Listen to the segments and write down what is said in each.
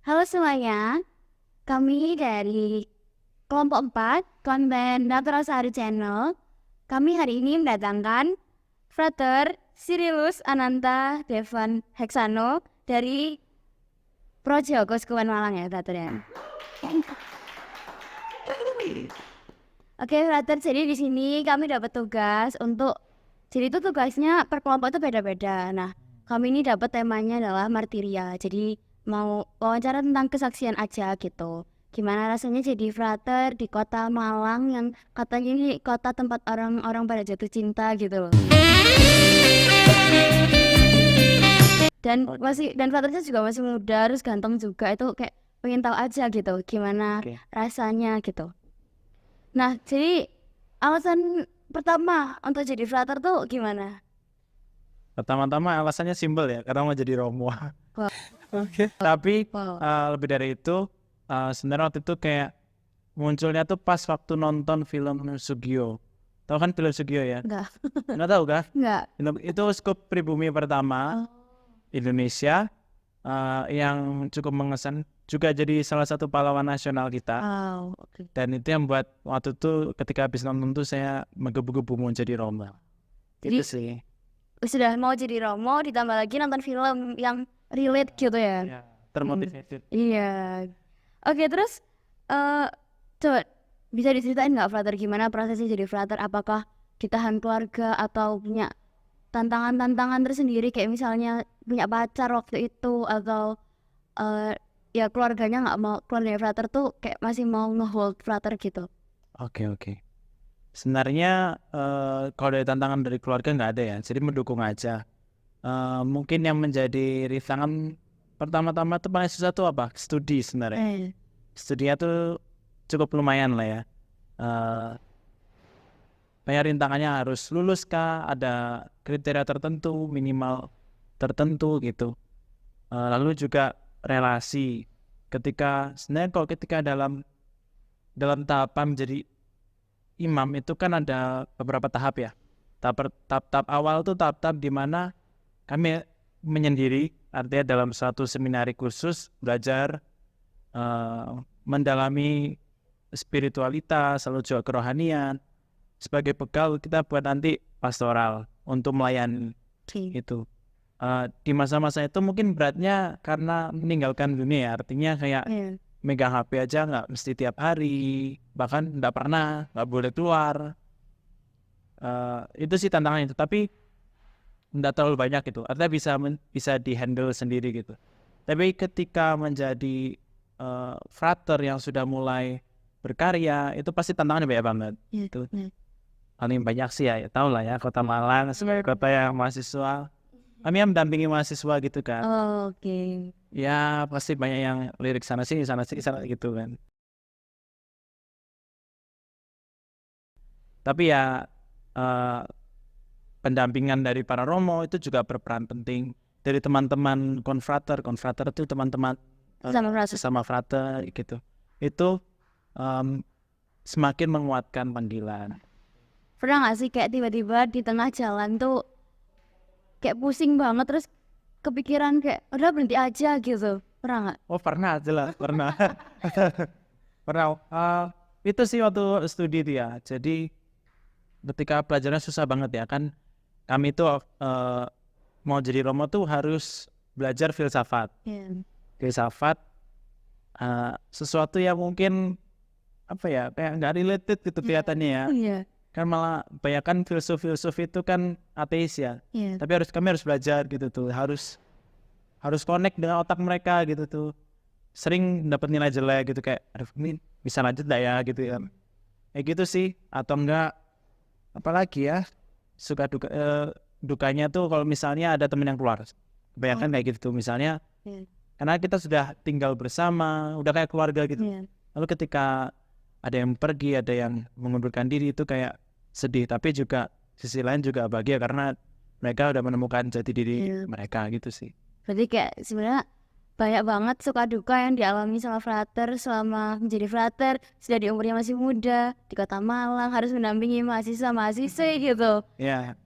Halo semuanya, kami dari kelompok 4 konten Natural Sehari Channel. Kami hari ini mendatangkan Frater Sirilus Ananta Devan Heksano dari Projo Kuskupan Malang ya, Frater ya. Oke, Frater, jadi di sini kami dapat tugas untuk, jadi itu tugasnya per kelompok itu beda-beda. Nah, kami ini dapat temanya adalah martiria. Jadi mau wawancara tentang kesaksian aja gitu. Gimana rasanya jadi frater di kota Malang yang katanya ini kota tempat orang-orang pada jatuh cinta gitu loh. Dan fraternya juga masih muda, terus ganteng juga. Itu kayak pengen tahu aja gitu gimana rasanya gitu. Nah, jadi alasan pertama untuk jadi frater tuh gimana? Pertama-tama alasannya simpel ya, karena mau jadi Romo. Wow. Tapi Wow. lebih dari itu, sebenarnya waktu itu kayak munculnya tuh pas waktu nonton film Sugio. Tahu kan film Sugio ya? Enggak. Nggak tahu kah? Enggak. Film itu skup pribumi pertama Indonesia yang cukup mengesan. Juga jadi salah satu pahlawan nasional kita. Wow, oke. Dan itu yang buat waktu itu ketika habis nonton tuh saya menggebu-gebu mau jadi Romo. Jadi Itu sih. sudah mau jadi Romo ditambah lagi nonton film yang relate gitu ya. Ya, termotivated. Iya. Oke, terus coba bisa diceritain nggak frater gimana prosesnya jadi frater? Apakah ditahan keluarga atau punya tantangan-tantangan tersendiri kayak misalnya punya pacar waktu itu atau ya keluarganya nggak mau, keluarga frater tuh kayak masih mau ngehold frater gitu. Oke. Sebenarnya kalau dari tantangan dari keluarga nggak ada ya, jadi mendukung aja. Mungkin yang menjadi rintangan pertama-tama tuh paling susah tuh apa? Studi sebenarnya. Studinya tuh cukup lumayan lah ya. Banyak rintangannya, harus lulus kah, ada kriteria tertentu, minimal tertentu gitu. Lalu juga relasi. Sebenarnya kalau ketika dalam tahapan menjadi imam itu kan ada beberapa tahap ya. Tahap awal tuh tahap di mana kami menyendiri, artinya dalam suatu seminari khusus belajar mendalami spiritualitas, lalu juga kerohanian sebagai bekal kita buat nanti pastoral untuk melayani itu. Di masa-masa itu mungkin beratnya karena meninggalkan dunia, artinya kayak megang HP aja nggak mesti tiap hari, bahkan nggak boleh keluar. Itu sih tantangannya itu, tapi nggak terlalu banyak gitu, artinya bisa dihandle sendiri gitu. Tapi ketika menjadi frater yang sudah mulai berkarya, itu pasti tantangannya banyak banget. Itu paling banyak sih ya tahu lah ya, kota Malang sebagai kota yang mahasiswa. Kami yang mendampingi mahasiswa gitu kan. Oke. Ya pasti banyak yang lirik sana sini sana gitu kan. Tapi ya pendampingan dari para romo itu juga berperan penting. Dari teman-teman konfrater itu teman-teman sesama frater gitu. Itu semakin menguatkan panggilan. Pernah gak sih kayak tiba-tiba di tengah jalan tuh kayak pusing banget terus kepikiran kayak udah berhenti aja gitu? Pernah gak? Oh pernah, jelas pernah. Pernah. Itu sih waktu studi itu ya. Jadi ketika pelajaran susah banget ya kan. Kami itu mau jadi romo tuh harus belajar filsafat. Filsafat sesuatu yang mungkin apa ya, kayak nggak related gitu kelihatannya ya. Kan malah kebanyakan filsuf itu kan ateis ya. Tapi kami harus belajar gitu tuh, harus connect dengan otak mereka gitu tuh. Sering dapat nilai jelek gitu, kayak aduh ini bisa lanjut enggak ya gitu ya. Kayak gitu sih. Atau enggak apalagi ya, suka dukanya tuh kalau misalnya ada teman yang keluar. Kebanyakan kayak gitu tuh, misalnya karena kita sudah tinggal bersama, udah kayak keluarga gitu. Lalu ketika ada yang pergi, ada yang mengundurkan diri, itu kayak sedih. Tapi juga sisi lain juga bahagia karena mereka udah menemukan jati diri mereka gitu sih. Berarti kayak sebenarnya banyak banget suka duka yang dialami sama frater selama menjadi frater, sudah di umurnya masih muda, di kota Malang, harus mendampingi mahasiswa gitu. Ya,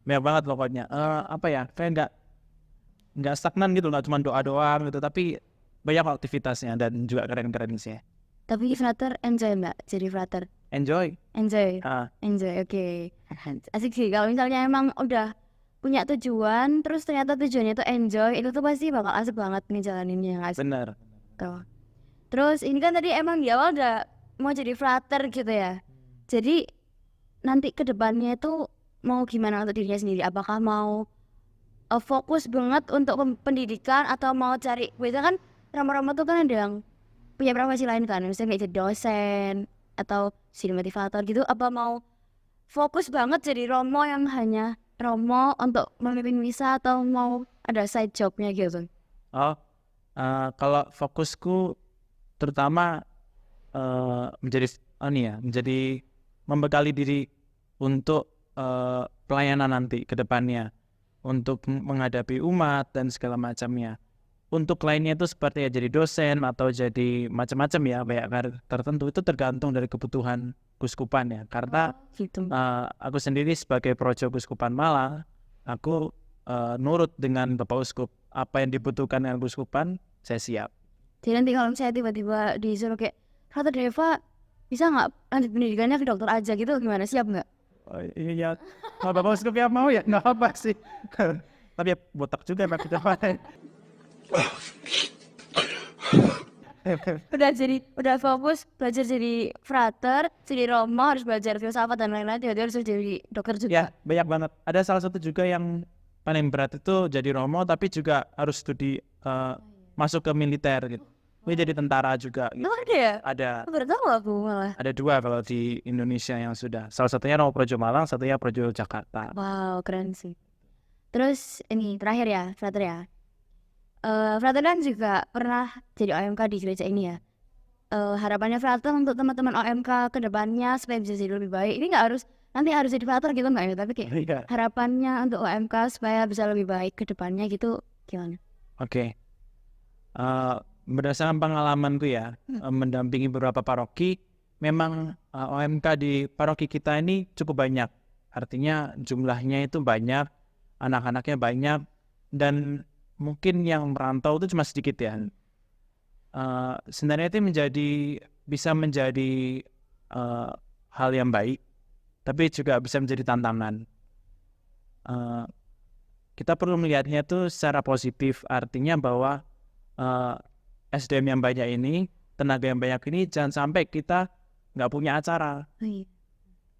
banyak banget pokoknya. Apa ya, kayak nggak stagnan gitu, nggak cuma doa-doa gitu, tapi banyak aktivitasnya dan juga keren-keren sih. Tapi frater enjoy mbak jadi frater? Enjoy. Enjoy, Ah, enjoy, oke. Asik sih kalau misalnya emang udah punya tujuan, terus ternyata tujuannya itu enjoy, itu tuh pasti bakal asik banget nih jalaninnya, nggak sih? benar. Tuh. Terus ini kan tadi emang di awal udah mau jadi frater gitu ya. Jadi nanti ke depannya itu mau gimana untuk dirinya sendiri? Apakah mau fokus banget untuk pendidikan atau mau cari, biasanya kan Rama-Rama tuh kan ada yang punya profesi lain kan, misalnya kayak jadi dosen atau jadi motivator gitu. Apa mau fokus banget jadi Romo yang hanya Romo untuk memimpin misa, atau mau ada side jobnya gitu? Oh, kalau fokusku terutama menjadi membekali diri untuk pelayanan nanti ke depannya, untuk menghadapi umat dan segala macamnya. Untuk lainnya itu seperti ya jadi dosen atau jadi macam-macam ya, banyak karir tertentu, itu tergantung dari kebutuhan Kuskupan ya. Karena Gitu. aku sendiri sebagai Projo Kuskupan Malang, aku nurut dengan Bapak Uskup. Apa yang dibutuhkan dengan Kuskupan, saya siap. Jadi nanti kalau misalnya tiba-tiba disuruh kayak Frater Deva bisa nggak lanjut pendidikannya ke dokter aja gitu, gimana, siap nggak? Oh, iya, kalau Bapak Uskup ya mau ya nggak apa sih. Tapi ya botak juga emang kita Udah fokus belajar jadi frater, jadi Romo, harus belajar filsafat dan lain-lain, tiba-tiba harus jadi dokter juga. Ya, banyak banget. Ada salah satu juga yang paling berat itu jadi Romo, tapi juga harus studi masuk ke militer gitu. Ini jadi tentara juga. Itu ada ya? Ada Aku baru tahu aku malah. ada dua kalau di Indonesia yang sudah. Salah satunya Romo Projo Malang, satunya Projo Jakarta. Wow, keren sih. Terus ini terakhir ya, frater ya. Frater kan juga pernah jadi OMK di gereja ini ya. Harapannya frater untuk teman-teman OMK ke depannya supaya bisa jadi lebih baik. Ini nggak harus nanti harus jadi frater gitu nggak ya, tapi kayak Iya. harapannya untuk OMK supaya bisa lebih baik ke depannya gitu gimana? Oke. Berdasarkan pengalamanku ya, mendampingi beberapa paroki, memang OMK di paroki kita ini cukup banyak. Artinya jumlahnya itu banyak, anak-anaknya banyak, dan mungkin yang merantau itu cuma sedikit ya. Sebenarnya itu bisa menjadi hal yang baik, tapi juga bisa menjadi tantangan. Kita perlu melihatnya itu secara positif, artinya bahwa SDM yang banyak ini, tenaga yang banyak ini, jangan sampai kita nggak punya acara.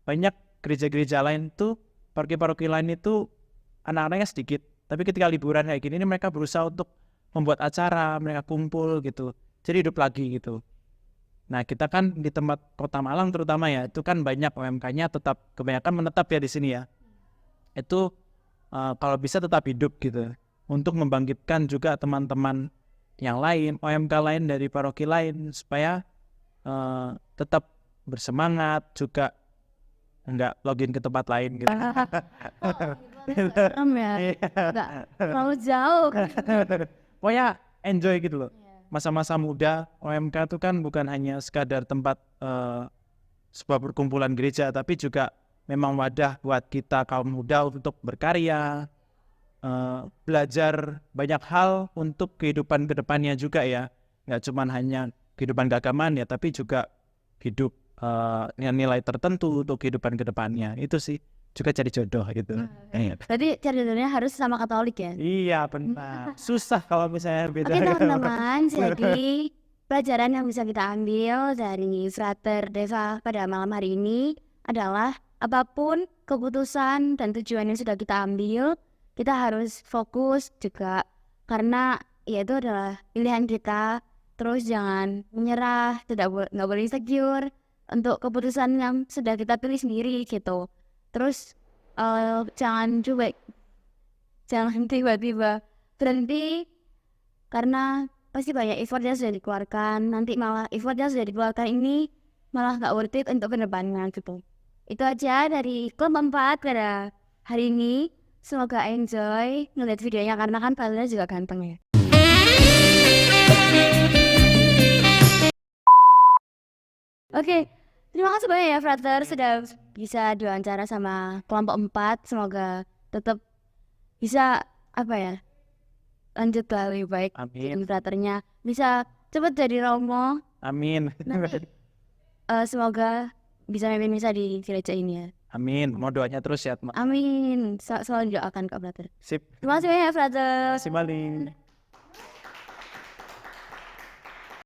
Banyak gereja-gereja lain tuh, paroki-paroki lain itu anak-anaknya sedikit, tapi ketika liburan kayak gini, ini mereka berusaha untuk membuat acara, mereka kumpul gitu, jadi hidup lagi gitu. Nah, kita kan di tempat Kota Malang terutama ya, itu kan banyak OMK-nya kebanyakan menetap ya di sini ya. Itu kalau bisa tetap hidup gitu, untuk membangkitkan juga teman-teman yang lain, OMK lain dari paroki lain, supaya tetap bersemangat, juga enggak login ke tempat lain gitu. Serem ya, nggak terlalu jauh. Pokoknya enjoy gitu loh. Masa-masa muda OMK itu kan bukan hanya sekadar tempat sebuah perkumpulan gereja, tapi juga memang wadah buat kita kaum muda untuk berkarya, belajar banyak hal untuk kehidupan kedepannya juga ya. Nggak cuma hanya kehidupan keagamaan ya, tapi juga hidup dengan nilai tertentu untuk kehidupan kedepannya. Itu sih, juga cari jodoh gitu. Berarti cari jodohnya harus sama Katolik ya? Iya benar. Susah kalau misalnya beda. Oke teman-teman, jadi pelajaran yang bisa kita ambil dari Frater Deva pada malam hari ini adalah apapun keputusan dan tujuan yang sudah kita ambil, kita harus fokus juga, karena ya itu adalah pilihan kita. Terus jangan menyerah, nggak boleh insecure untuk keputusan yang sudah kita pilih sendiri gitu. Terus jangan tiba-tiba berhenti, karena pasti banyak effort yang sudah dikeluarkan, nanti malah effort yang sudah dikeluarkan ini malah nggak worth it untuk kedepannya gitu. Itu aja dari klub 4 pada hari ini. Semoga enjoy ngeliat videonya, karena kan Valera juga ganteng ya. Oke, terima kasih banyak ya Frater sudah bisa diwawancara sama kelompok 4. Semoga tetap bisa lanjut lah lebih baik. Amin. Brothernya bisa cepet jadi romo. Amin. Nanti semoga bisa mimpin misa di gereja ini ya. Amin. Mau doanya terus ya teman. Amin. Selalu doakan Kak Brother. Sip. Terima kasih banyak Brother. Terima kasih Mali.